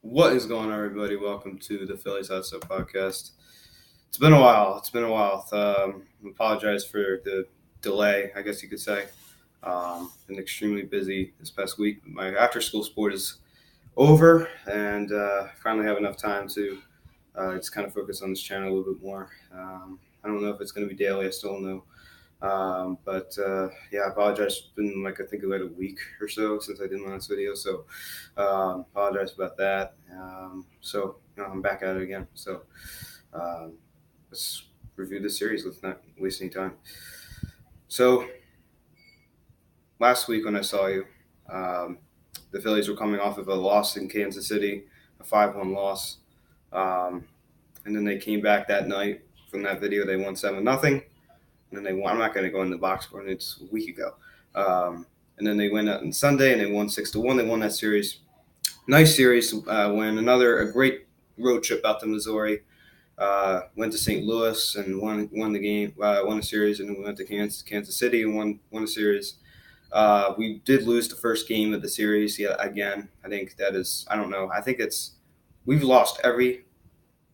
What is going on, everybody? Welcome to the Phillies Outside Podcast. It's been a while. I apologize for the delay, I guess you could say. Been extremely busy this past week. My after-school sport is over, and finally have enough time to just kind of focus on this channel a little bit more. I don't know if it's going to be daily. I still don't know. I apologize. It's been like a week or so since I did my last video, so apologize about that. I'm back at it again. So let's review this series. Let's not waste any time. So last week when I saw you, the Phillies were coming off of a loss in Kansas City, a 5-1 loss, and then they came back that night from that video. They won 7-0. And then they won. I'm not going to go in the box score. It's a week ago. And then they went out on Sunday and they won 6-1. They won that series. Nice series win. A great road trip out to Missouri. Went to St. Louis and won the game. Won a series, and then we went to Kansas City and won a series. We did lose the first game of the series yet again. I think that is. I don't know. I think we've lost every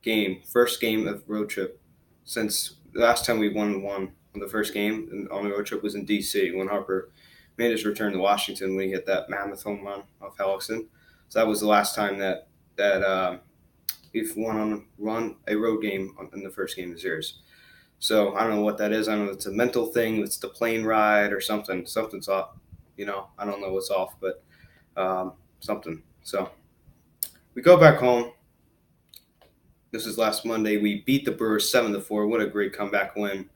game, first game of road trip since the last time we won one. The first game on the road trip was in D.C. when Harper made his return to Washington when he hit that mammoth home run off Hellickson. So that was the last time that we've won a road game in the first game of the series. So I don't know what that is. I don't know if it's a mental thing. It's the plane ride or something. Something's off. I don't know what's off, but something. So we go back home. This is last Monday. We beat the Brewers 7-4. What a great comeback win.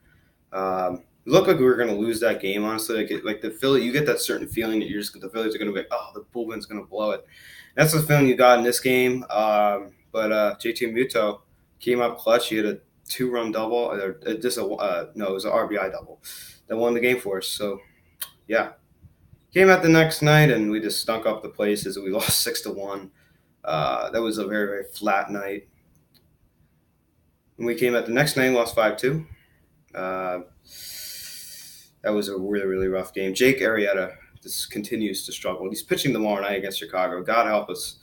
It looked like we were going to lose that game, honestly. Like the Philly, you get that certain feeling that the Phillies are going to be like, oh, the bullpen's going to blow it. That's the feeling you got in this game. But JT Muto came up clutch. He had a 2-run double. It was an RBI double that won the game for us. So, yeah. Came out the next night, and we just stunk up the place as we lost 6-1. That was a very, very flat night. And we came out the next night and lost 5-2. That was a really, really rough game. Jake Arrieta just continues to struggle. He's pitching tomorrow night against Chicago. God help us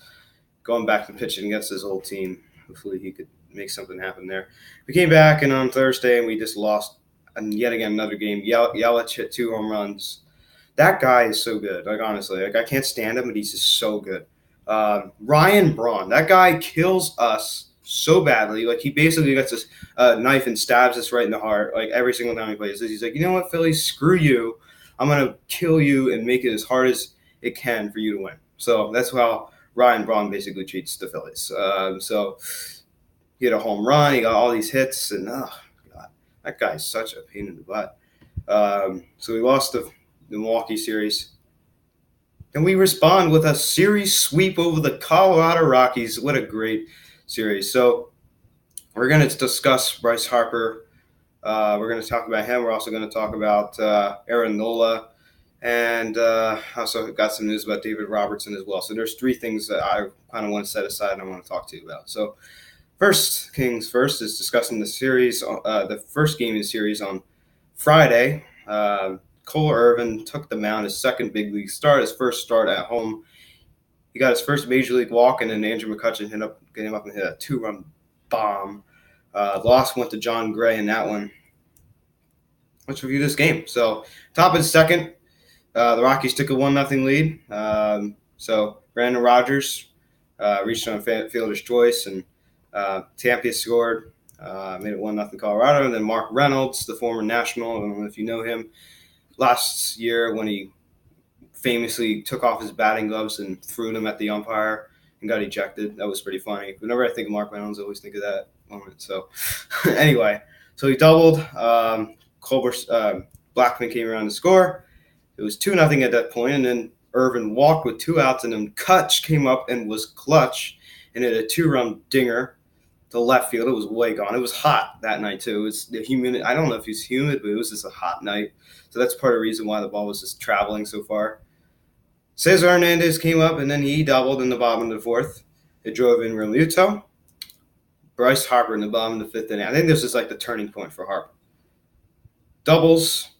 going back to pitching against his old team. Hopefully he could make something happen there. We came back, and on Thursday, and we just lost yet again another game. Yelich hit 2 home runs. That guy is so good. Like, honestly, I can't stand him, but he's just so good. Ryan Braun, that guy kills us so badly. Like, he basically gets this knife and stabs us right in the heart, like, every single time he plays this. He's like, you know what, Philly, screw you. I'm going to kill you and make it as hard as it can for you to win. So that's how Ryan Braun basically treats the Phillies. So he had a home run. He got all these hits. And, oh, God, that guy's such a pain in the butt. So we lost the Milwaukee series. And we respond with a series sweep over the Colorado Rockies. What a great series. So we're going to discuss Bryce Harper. We're going to talk about him. We're also going to talk about Aaron Nola. And also got some news about David Robertson as well. So there's 3 things that I kind of want to set aside and I want to talk to you about. So first things first is discussing the series, the first game of the series on Friday. Cole Irvin took the mound, his second big league start, his first start at home. He got his first major league walk, and then Andrew McCutchen hit him up and hit a 2-run bomb. Loss went to John Gray in that one. Let's review this game. So, top of the second, the Rockies took a 1-0 lead. So Brandon Rogers reached on fielder's choice, and Tampa scored, made it 1-0 Colorado. And then Mark Reynolds, the former National, I don't know if you know him, last year when he famously took off his batting gloves and threw them at the umpire and got ejected. That was pretty funny. Whenever I think of Mark Reynolds, I always think of that moment. So anyway, so he doubled. Blackman came around to score. It was 2-0 at that point, and then Irvin walked with 2 outs, and then Kutch came up and was clutch and hit a 2-run dinger to left field. It was way gone. It was hot that night too. It was the humidity. I don't know if it was humid, but it was just a hot night. So that's part of the reason why the ball was just traveling so far. Cesar Hernandez came up, and then he doubled in the bottom of the 4th. It drove in Realmuto. Bryce Harper in the bottom of the 5th inning. I think this is like the turning point for Harper. Doubles.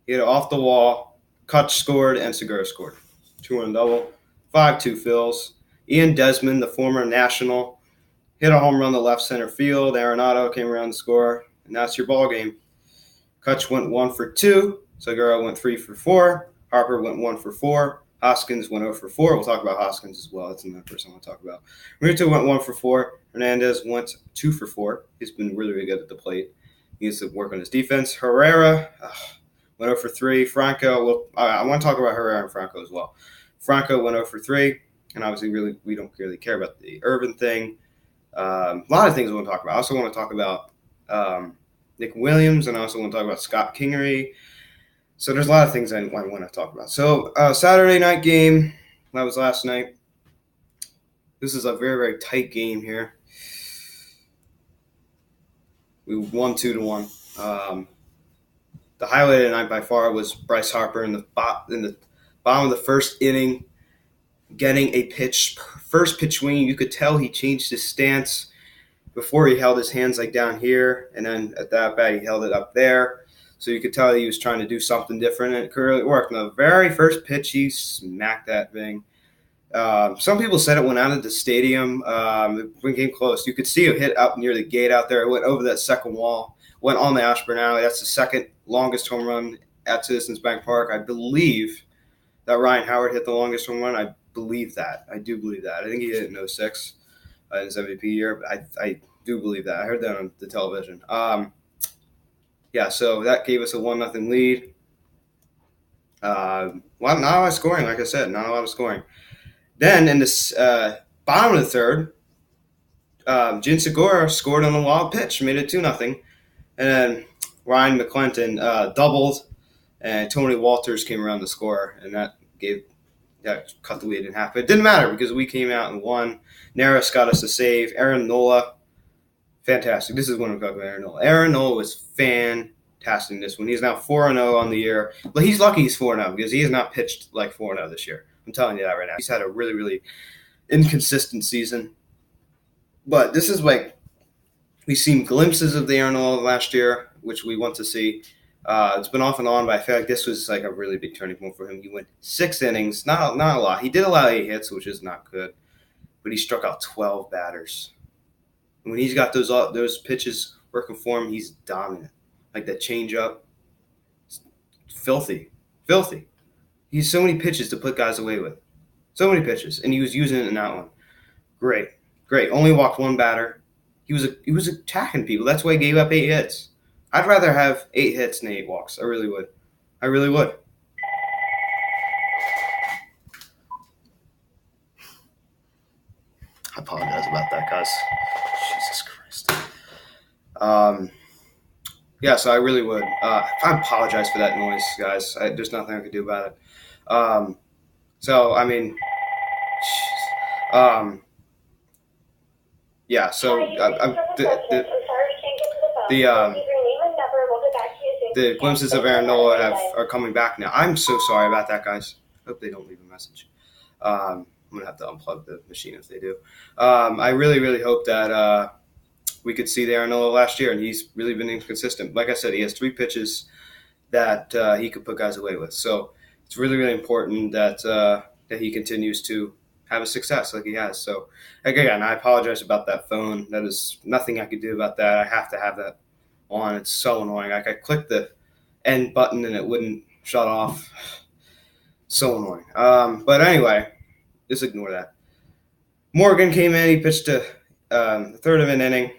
He hit it off the wall. Kutch scored, and Segura scored. 2-run double. 5-2 Phils. Ian Desmond, the former National, hit a home run to left center field. Arenado came around to score, and that's your ball game. Kutch went 1 for 2. Segura went 3 for 4. Harper went 1 for 4. Hoskins went 0 for 4. We'll talk about Hoskins as well. That's another person I want to talk about. Muto went 1 for 4. Hernandez went 2 for 4. He's been really, really good at the plate. He needs to work on his defense. Herrera went 0 for 3. Franco, I want to talk about Herrera and Franco as well. Franco went 0 for 3. And obviously, we don't really care about the Irvin thing. A lot of things I want to talk about. I also want to talk about Nick Williams, and I also want to talk about Scott Kingery. So there's a lot of things I want to talk about. So Saturday night game, that was last night. This is a very, very tight game here. We won 2-1. The highlight of the night by far was Bryce Harper in the bottom of the first inning, getting a first pitch swing. You could tell he changed his stance. Before he held his hands like down here, and then at that bat he held it up there. So you could tell he was trying to do something different, and it really worked. And the very first pitch, he smacked that thing. Some people said it went out of the stadium. It came close. You could see it hit up near the gate out there. It went over that second wall, went on the Ashburn Alley. That's the second longest home run at Citizens Bank Park. I believe that Ryan Howard hit the longest home run. I believe that. I do believe that. I think he hit it in 06. In his MVP year, but I do believe that. I heard that on the television. So that gave us a 1-0 lead. Not a lot of scoring, like I said, not a lot of scoring. Then in the bottom of the third, Jin Segura scored on a wild pitch, made it 2-0. And then Ryan McClinton doubled, and Tony Walters came around to score, and that cut the lead in half. But it didn't matter because we came out and won. Neris got us a save. Aaron Nola, fantastic. This is when we talk about Aaron Nola. Aaron Nola was fantastic in this one. He's now 4-0 on the year. But he's lucky he's 4-0 because he has not pitched like 4-0 this year. I'm telling you that right now. He's had a really, really inconsistent season. But this is like we've seen glimpses of the Aaron Nola last year, which we want to see. It's been off and on, but I feel like this was like a really big turning point for him. He went 6 innings, not a lot. He did allow 8 hits, which is not good, but he struck out 12 batters. And when he's got those pitches working for him, he's dominant. Like that changeup, filthy. He has so many pitches to put guys away with, so many pitches, and he was using it in that one. Great. Only walked 1 batter. He was attacking people. That's why he gave up 8 hits. I'd rather have 8 hits than 8 walks. I really would. I apologize about that, guys. Jesus Christ. So I really would. I apologize for that noise, guys. There's nothing I could do about it. The glimpses of Aaron Nola are coming back now. I'm so sorry about that, guys. Hope they don't leave a message. I'm going to have to unplug the machine if they do. I really, really hope that we could see the Aaron Nola last year, and he's really been inconsistent. Like I said, he has 3 pitches that he could put guys away with. So it's really, really important that he continues to have a success like he has. So, again, I apologize about that phone. That is nothing I could do about that. I have to have that on. It's so annoying. Like I clicked the end button and it wouldn't shut off. So annoying. But anyway, just ignore that. Morgan came in. He pitched a third of an inning.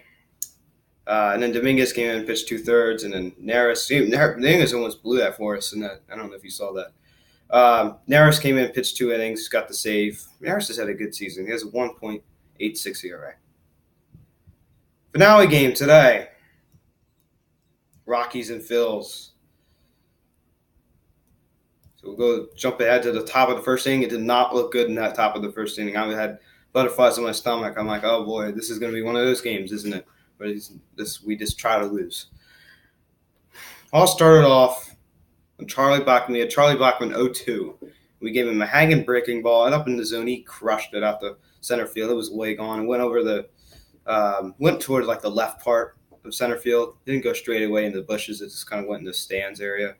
And then Dominguez came in and pitched 2/3. And then Dominguez almost blew that for us. And I don't know if you saw that. Neris came in, pitched 2 innings, got the save. Neris has had a good season. He has a 1.86 ERA. Finale game today. Rockies and Phillies. So we'll go jump ahead to the top of the first inning. It did not look good in that top of the first inning. I had butterflies in my stomach. I'm like, oh boy, this is going to be one of those games, isn't it? Where we just try to lose. All started off when Charlie Blackman. We had Charlie Blackman 0-2. We gave him a hanging breaking ball, and up in the zone, he crushed it out the center field. It was way gone. It went over went towards like the left part of center field. Didn't go straight away into the bushes. It just kind of went in the stands area.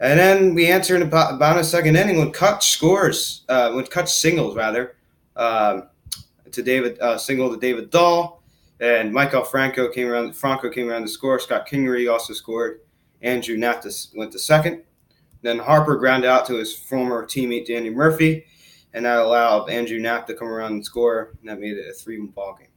And then we answered about a second inning when Kutch singles, rather. to David single to David Dahl, and Michael Franco came around to score. Scott Kingery also scored. Andrew Knapp went to second. Then Harper grounded out to his former teammate Danny Murphy, and that allowed Andrew Knapp to come around and score, and that made it a 3-1 ball game.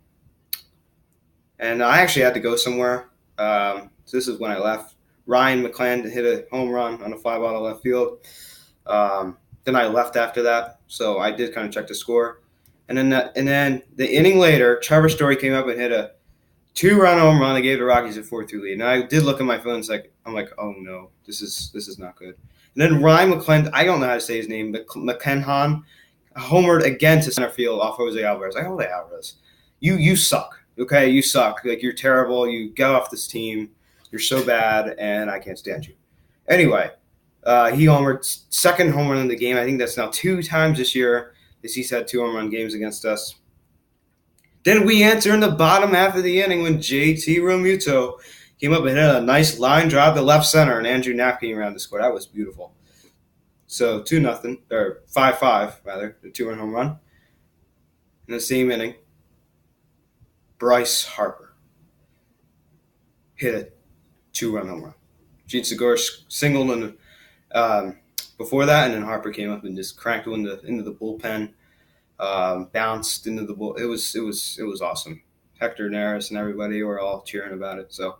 And I actually had to go somewhere. So this is when I left. Ryan McClendon hit a home run on a fly ball to left field. Then I left after that, so I did kind of check the score. And then the inning later, Trevor Story came up and hit a 2-run home run. They gave the Rockies a 4-2 lead. And I did look at my phone. I'm like, oh no, this is not good. And then Ryan McClendon, I don't know how to say his name, but McClendon homered again to center field off Jose Alvarez. Jose Alvarez, you suck. Okay, you suck. Like, you're terrible. You get off this team. You're so bad, and I can't stand you. Anyway, he homered, second home run in the game. I think that's now 2 times this year. He's had 2 home run games against us. Then we enter in the bottom half of the inning when JT Realmuto came up and hit a nice line drive to left center, and Andrew Knapp came around to score. That was beautiful. So 2-0, or 5-5 rather, the 2-run home run. In the same inning, Bryce Harper hit a 2-run home run. Gene Segura singled before that, and then Harper came up and just cranked into the bullpen, bounced into the bull. It was awesome. Hector Neris and everybody were all cheering about it. So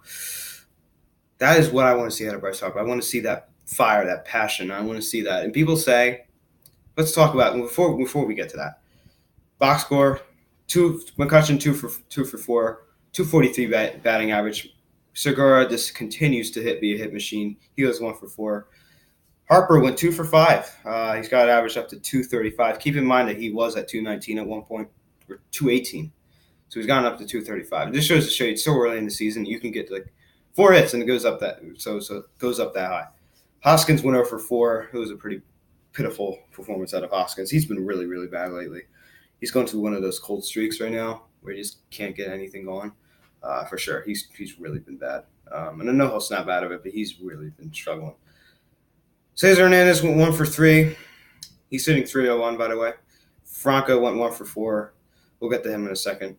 that is what I want to see out of Bryce Harper. I want to see that fire, that passion. I want to see that. And people say, let's talk about before we get to that. Box score: McCutcheon 2 for 4, 243 batting average. Segura just continues to be a hit machine. He was 1 for 4. Harper went 2 for 5. He's got average up to 235. Keep in mind that he was at 219 at one point, or 218. So he's gotten up to 235. This shows to show you it's so early in the season you can get like 4 hits and it goes up that it goes up that high. Hoskins went 0 for 4. It was a pretty pitiful performance out of Hoskins. He's been really, really bad lately. He's going through one of those cold streaks right now where he just can't get anything going. For sure, he's really been bad. And I know he'll snap out of it, but he's really been struggling. Cesar Hernandez went 1 for 3. He's sitting 301, by the way. Franco went 1 for 4. We'll get to him in a second.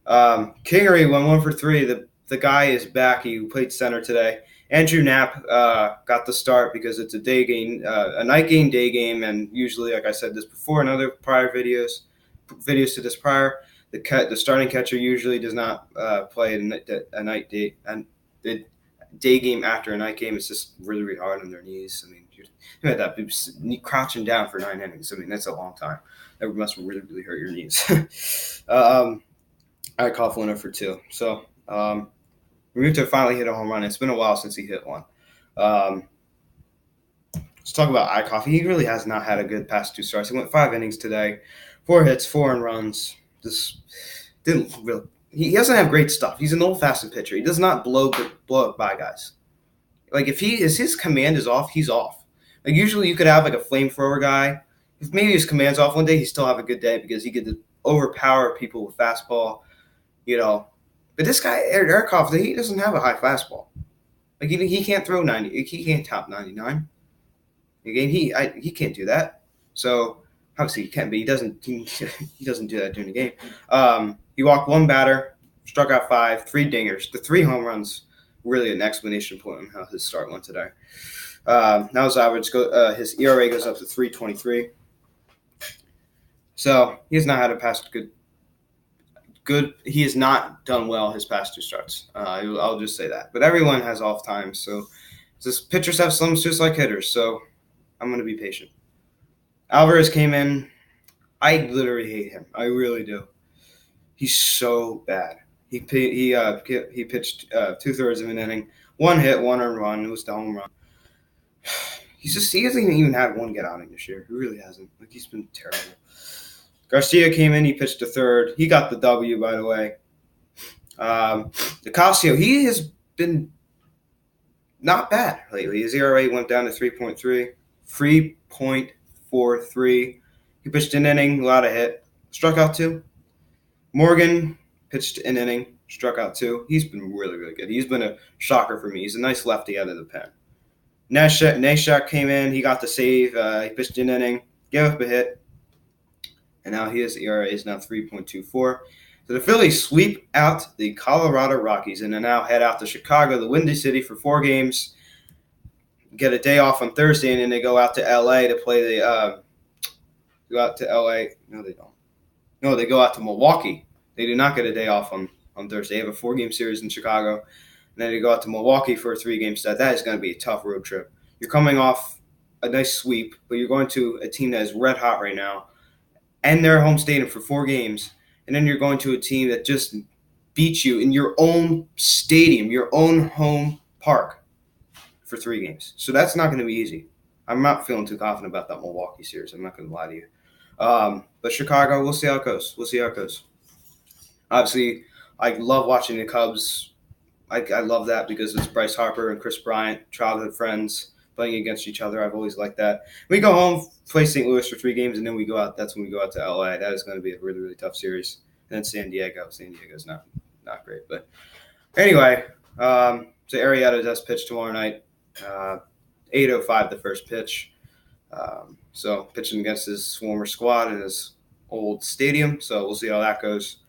Kingery went 1 for 3. The guy is back. He played center today. Andrew Knapp got the start because it's a day game, a night game, day game, and usually, like I said this before in other prior videos to this prior, the starting catcher usually does not play a night day and the day game after a night game. It's just really, really hard on their knees. I mean, you had that crouching down for 9 innings. I mean, that's a long time. That must really, really hurt your knees. I call for 1 for 2. So Realmuto finally hit a home run. It's been a while since he hit one. Let's talk about Eichhoff. He really has not had a good past 2 starts. He went 5 innings today, 4 hits, 4 earned runs. He doesn't have great stuff. He's an old-fashioned pitcher. He does not blow up by guys. Like, if his command is off, he's off. Like, usually you could have like a flamethrower guy. If maybe his command's off one day, he still have a good day because he could overpower people with fastball, you know. But this guy, Eichhoff, he doesn't have a high fastball. Like, he can't throw 90. He can't top 99. Again, he can't do that. So obviously he can, but he doesn't do that during the game. He walked 1 batter, struck out 5, 3 dingers. The 3 home runs really an explanation point on how his start went today. Now his average his ERA goes up to 3.23. So he has not had a past good. He has not done well his past 2 starts. I'll just say that. But everyone has off times, so pitchers have slumps just like hitters. So I'm going to be patient. Alvarez came in. I literally hate him. I really do. He's so bad. He pitched 2/3 of an inning, 1 hit, 1 earned run. It was the home run. He hasn't even had 1 get outing this year. He really hasn't. Like, he's been terrible. Garcia came in. He pitched a 3rd. He got the W, by the way. Nicasio, he has been not bad lately. His ERA went down to 3.3, 3.43. He pitched an inning, a lot of hit, struck out 2. Morgan pitched an inning, struck out 2. He's been really, really good. He's been a shocker for me. He's a nice lefty out of the pen. Neshek came in. He got the save. He pitched an inning, gave up a hit. and now his ERA is now 3.24. So the Phillies sweep out the Colorado Rockies and then now head out to Chicago, the Windy City, for 4 games. Get a day off on Thursday, and then they go out to L.A. to play the go out to L.A. No, they don't. No, they go out to Milwaukee. They do not get a day off on Thursday. They have a 4-game series in Chicago, and then they go out to Milwaukee for a 3-game set. That is going to be a tough road trip. You're coming off a nice sweep, but you're going to a team that is red hot right now, and their home stadium for 4 games, and then you're going to a team that just beats you in your own stadium, your own home park, for 3 games. So that's not going to be easy. I'm not feeling too confident about that Milwaukee series. I'm not going to lie to you. But Chicago, we'll see how it goes. Obviously, I love watching the Cubs. I love that because it's Bryce Harper and Chris Bryant, childhood friends, playing against each other. I've always liked that. We go home, play St. Louis for 3 games, and then we go out. That's when we go out to L.A. That is going to be a really, really tough series. And then San Diego. San Diego's not great. But anyway, so Arrieta does pitch tomorrow night. 8:05 the first pitch. So pitching against his former squad in his old stadium. So we'll see how that goes.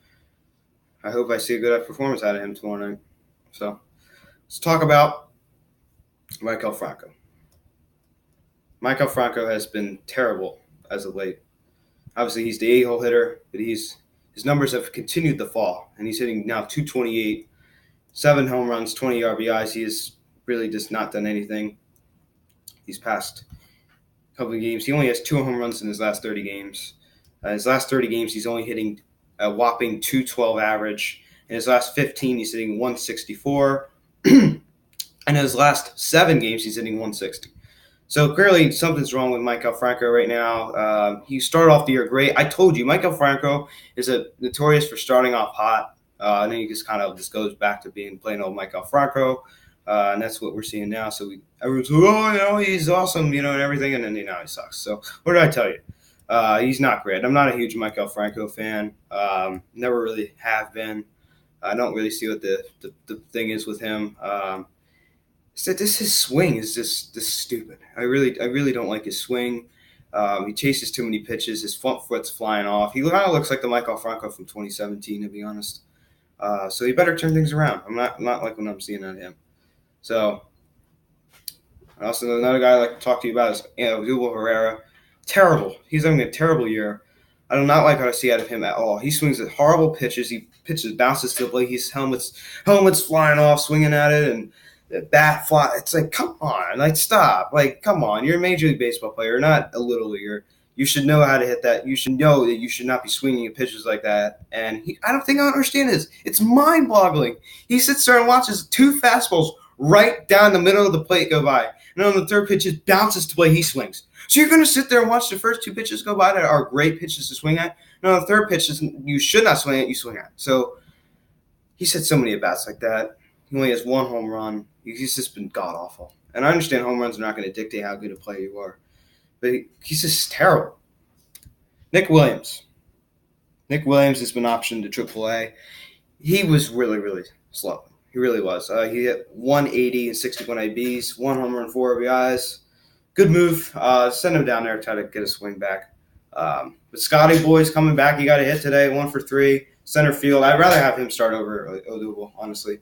I hope I see a good performance out of him tomorrow night. So let's talk about Maikel Franco. Maikel Franco has been terrible as of late. Obviously, he's the 8-hole hitter, but his numbers have continued to fall, and he's hitting now .228, 7 home runs, 20 RBIs. He has really just not done anything these past couple of games. He only has 2 home runs in his last 30 games. His last 30 games, he's only hitting a whopping .212 average. In his last 15, he's hitting .164. And in his last 7 games, he's hitting .160. So clearly something's wrong with Maikel Franco right now. He started off the year great. I told you, Maikel Franco is notorious for starting off hot, and then he just kind of goes back to being plain old Maikel Franco, and that's what we're seeing now. So everyone's like, he's awesome, and everything, and then he sucks. So what did I tell you? He's not great. I'm not a huge Maikel Franco fan. Never really have been. I don't really see what the thing is with him. His swing is just stupid. I really don't like his swing. He chases too many pitches. His front foot's flying off. He kind of looks like the Maikel Franco from 2017, to be honest. So he better turn things around. I'm not like what I'm seeing out of him. So also another guy I'd like to talk to you about is Odubel Herrera. Terrible. He's having a terrible year. I do not like what I see out of him at all. He swings at horrible pitches. He bounces to the plate. His helmet's flying off, swinging at it, and the bat fly. It's like, come on, stop. Come on. You're a Major League Baseball player, not a little leaguer. You should know how to hit that. You should know that you should not be swinging at pitches like that. And I don't understand this. It's mind-boggling. He sits there and watches 2 fastballs right down the middle of the plate go by. And on the 3rd pitch, it bounces to play. He swings. So you're going to sit there and watch the first 2 pitches go by that are great pitches to swing at. And on the 3rd pitch, you should not swing at, you swing at. So he's had so many at-bats like that. He only has 1 home run. He's just been god-awful. And I understand home runs are not going to dictate how good a player you are. But he's just terrible. Nick Williams. Nick Williams has been optioned to AAA. He was really, really slow. He really was. He hit 180 and 61 ABs, 1 home run, 4 RBIs. Good move. Send him down there, try to get a swing back. But Scotty Boy's coming back. He got a hit today, 1 for 3. Center field. I'd rather have him start over Odubel, honestly.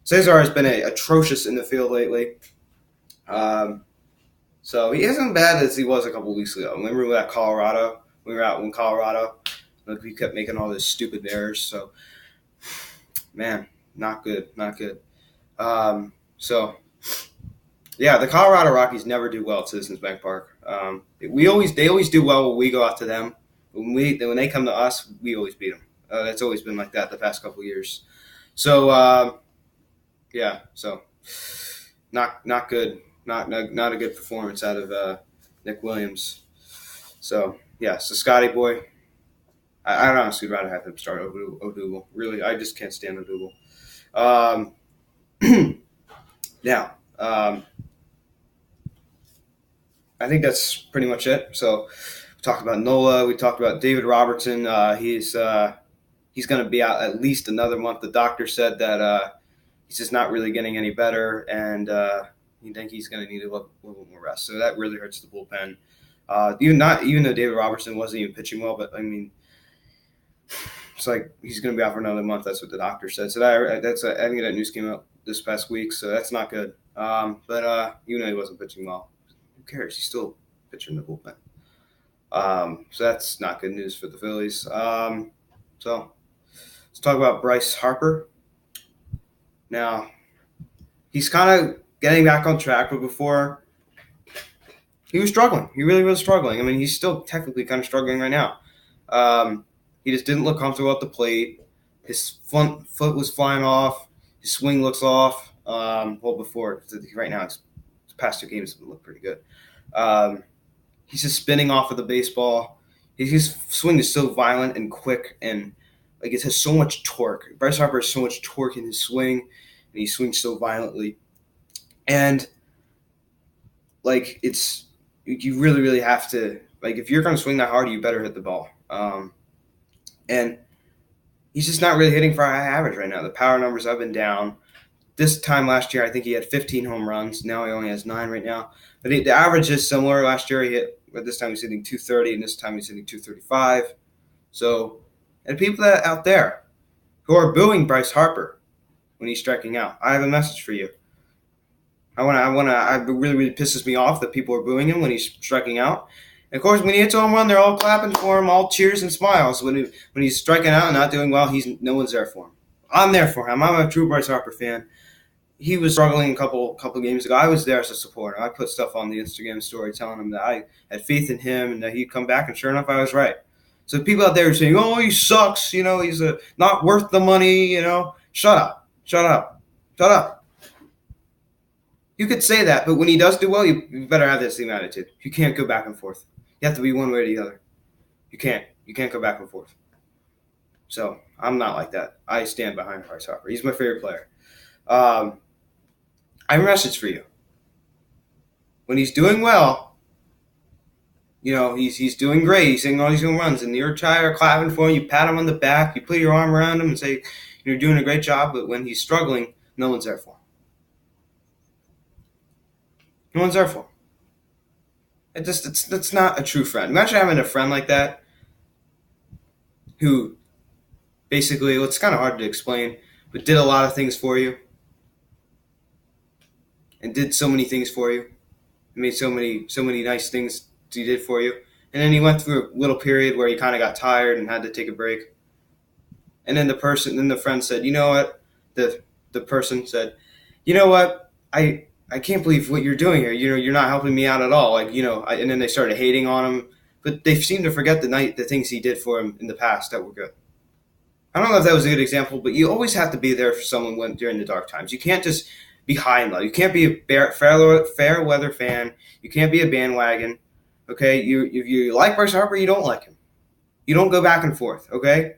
Cesar has been atrocious in the field lately. So he isn't bad as he was a couple weeks ago. Remember that Colorado? We were out in Colorado. We kept making all those stupid errors. So, man, not good. So, yeah, the Colorado Rockies never do well at Citizens Bank Park. They always do well when we go out to them. When they come to us, we always beat them. That's always been like that the past couple of years. So, yeah, so not good. Not a good performance out of Nick Williams. So, yeah, so Scotty Boy, I'd honestly rather have him start Odubel. Really, I just can't stand Odubel. Now, I think that's pretty much it. So we talked about Nola. We talked about David Robertson. He's going to be out at least another month. The doctor said that he's just not really getting any better, and you think he's going to need a little more rest. So that really hurts the bullpen. Even though David Robertson wasn't even pitching well, but I mean, It's like he's going to be out for another month. That's what the doctor said. So I think that news came out this past week, so that's not good. But even though he wasn't pitching well, who cares? He's still pitching the bullpen. So that's not good news for the Phillies. So let's talk about Bryce Harper. Now, he's kind of getting back on track, but before he was struggling. He really was struggling. I mean, he's still technically kind of struggling right now. He just didn't look comfortable at the plate. His front foot was flying off. His swing looks off. Before right now, his past 2 games look pretty good. He's just spinning off of the baseball. His swing is so violent and quick, and like it has so much torque. Bryce Harper has so much torque in his swing, and he swings so violently. And like you really, really have to, like, if you're going to swing that hard, you better hit the ball. And he's just not really hitting for a high average right now. The power numbers have been down. This time last year, I think he had 15 home runs. Now he only has 9 right now. But the average is similar. Last year he hit, but this time he's hitting 230, and this time he's hitting 235. So, and people that out there who are booing Bryce Harper when he's striking out, I have a message for you. It really, really pisses me off that people are booing him when he's striking out. And of course, when he hits a home run, they're all clapping for him, all cheers and smiles. When he's striking out and not doing well, no one's there for him. I'm there for him. I'm a true Bryce Harper fan. He was struggling a couple games ago. I was there as a supporter. I put stuff on the Instagram story telling him that I had faith in him and that he'd come back, and sure enough, I was right. So people out there are saying, oh, he sucks, he's not worth the money, shut up. You could say that, but when he does do well, you better have that same attitude. You can't go back and forth. You have to be one way or the other. You can't go back and forth. So I'm not like that. I stand behind Bryce Harper. He's my favorite player. I have a message for you. When he's doing well, he's doing great. He's hitting all these home runs, and you're clapping for him. You pat him on the back. You put your arm around him and say, you're doing a great job. But when he's struggling, no one's there for him. No one's there for him. That's not a true friend. Imagine having a friend like that who basically, it's kind of hard to explain, but did a lot of things for you and did so many things for you, made so many nice things he did for you. And then he went through a little period where he kind of got tired and had to take a break. And then the friend said, you know what? The person said, you know what? I can't believe what you're doing here. You're not helping me out at all. And then they started hating on him. But they seem to forget the things he did for him in the past that were good. I don't know if that was a good example, but you always have to be there for someone during the dark times. You can't just be high and low. You can't be a fair weather fan. You can't be a bandwagon. Okay? If you like Bryce Harper, you don't like him. You don't go back and forth. Okay?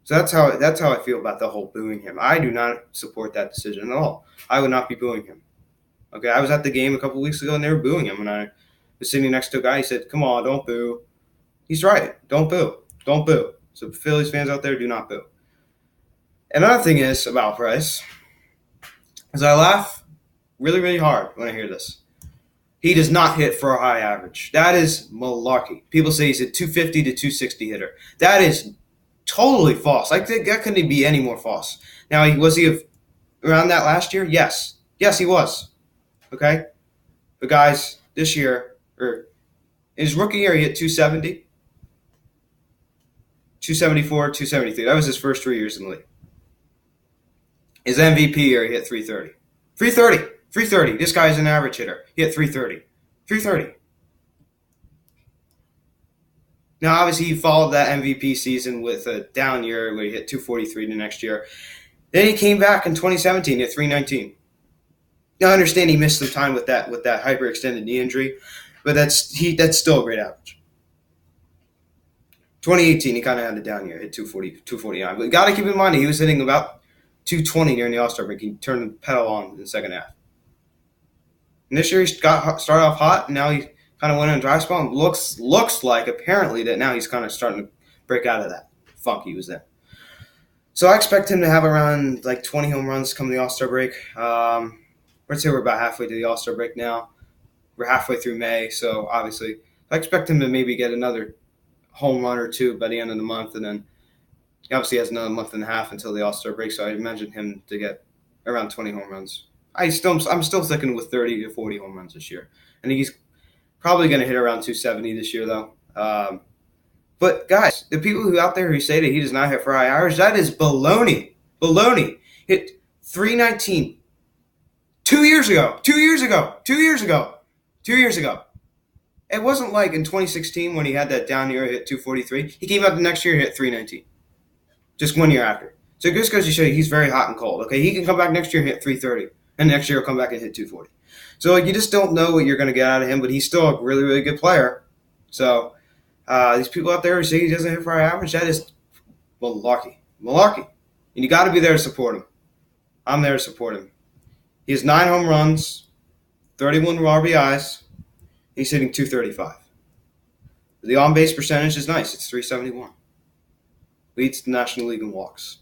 So that's how I feel about the whole booing him. I do not support that decision at all. I would not be booing him. Okay, I was at the game a couple weeks ago and they were booing him, and I was sitting next to a guy. He said, "Come on, don't boo." He's right. Don't boo. Don't boo. So Phillies fans out there, do not boo. Another thing is about Bryce is I laugh really, really hard when I hear this. He does not hit for a high average. That is malarkey. People say he's a 250 to 260 hitter. That is totally false. I think that couldn't be any more false. Now, was he around that last year? Yes. Yes, he was. Okay? But guys, this year, or in his rookie year, he hit 270, 274, 273. That was his first 3 years in the league. His MVP year, he hit 330. 330. This guy's an average hitter. He hit 330. 330. Now, obviously, he followed that MVP season with a down year where he hit 243 the next year. Then he came back in 2017 at 319. Now, I understand he missed some time with that hyperextended knee injury, but that's still a great average. 2018, he kind of had a down year, hit 240, 249. But you got to keep in mind, he was hitting about 220 during the All-Star break. He turned the pedal on in the second half. And this year, he started off hot, and now he kind of went in a dry spell. And looks like, apparently, that now he's kind of starting to break out of that funk he was in. So I expect him to have around like 20 home runs come the All-Star break. Let's say we're about halfway to the All-Star break now. We're halfway through May, so obviously I expect him to maybe get another home run or two by the end of the month, and then He obviously has another month and a half until the All-Star break, so I imagine him to get around 20 home runs. I'm still sticking with 30 to 40 home runs this year. I think he's probably going to hit around 270 this year, though. But guys, the people who out there who say that he does not hit for high average, that is baloney. Baloney. Hit 319 2 years ago. 2 years ago. 2 years ago. 2 years ago. It wasn't like in 2016 when he had that down year, hit 243. He came out the next year and hit 319. Just 1 year after. So it just goes to show you he's very hot and cold. Okay, he can come back next year and hit 330. And next year he'll come back and hit 240. So like, you just don't know what you're going to get out of him, but he's still a really, really good player. So these people out there who say he doesn't hit for high average, that is malarkey. Malarkey. And you got to be there to support him. I'm there to support him. He has 9 home runs, 31 RBIs. He's hitting 235. The on-base percentage is nice. It's 371. Leads the National League in walks.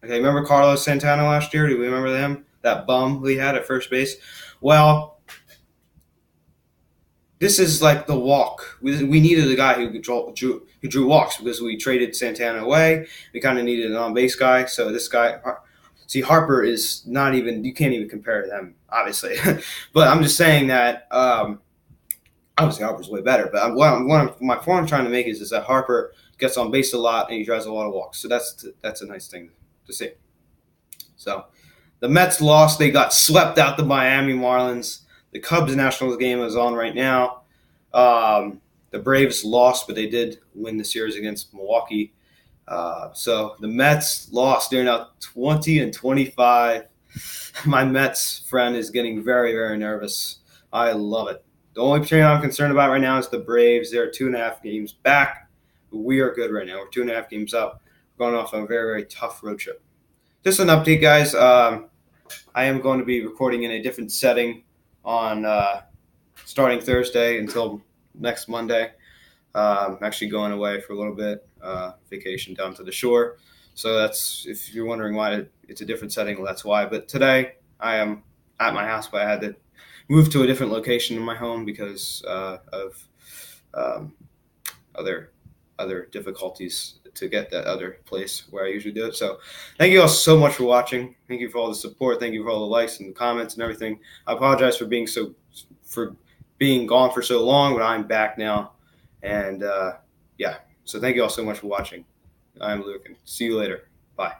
Okay, remember Carlos Santana last year? Do we remember him? That bum we had at first base? Well, this is like the walk. We needed a guy who drew walks because we traded Santana away. We kind of needed an on-base guy. So this guy, see, Harper is not even, you can't even compare to them, obviously. But I'm just saying that obviously Harper's way better. But my point I'm trying to make is that Harper gets on base a lot and he drives a lot of walks. So that's a nice thing to see. So the Mets lost. They got swept out the Miami Marlins. The Cubs Nationals game is on right now. The Braves lost, but they did win the series against Milwaukee. So the Mets lost. They're now 20-25. My Mets friend is getting very, very nervous. I love it. The only team I'm concerned about right now is the Braves. They're 2.5 games back. We are good right now. We're 2.5 games up. We're going off on a very, very tough road trip. Just an update, guys. I am going to be recording in a different setting on starting Thursday until next Monday. I'm actually going away for a little bit, vacation down to the shore. So that's, if you're wondering why it's a different setting, well, that's why. But today I am at my house, but I had to move to a different location in my home because of other difficulties to get that other place where I usually do it. So thank you all so much for watching. Thank you for all the support. Thank you for all the likes and the comments and everything. I apologize for being gone for so long, but I'm back now. And so thank you all so much for watching. I'm Luke, and see you later. Bye.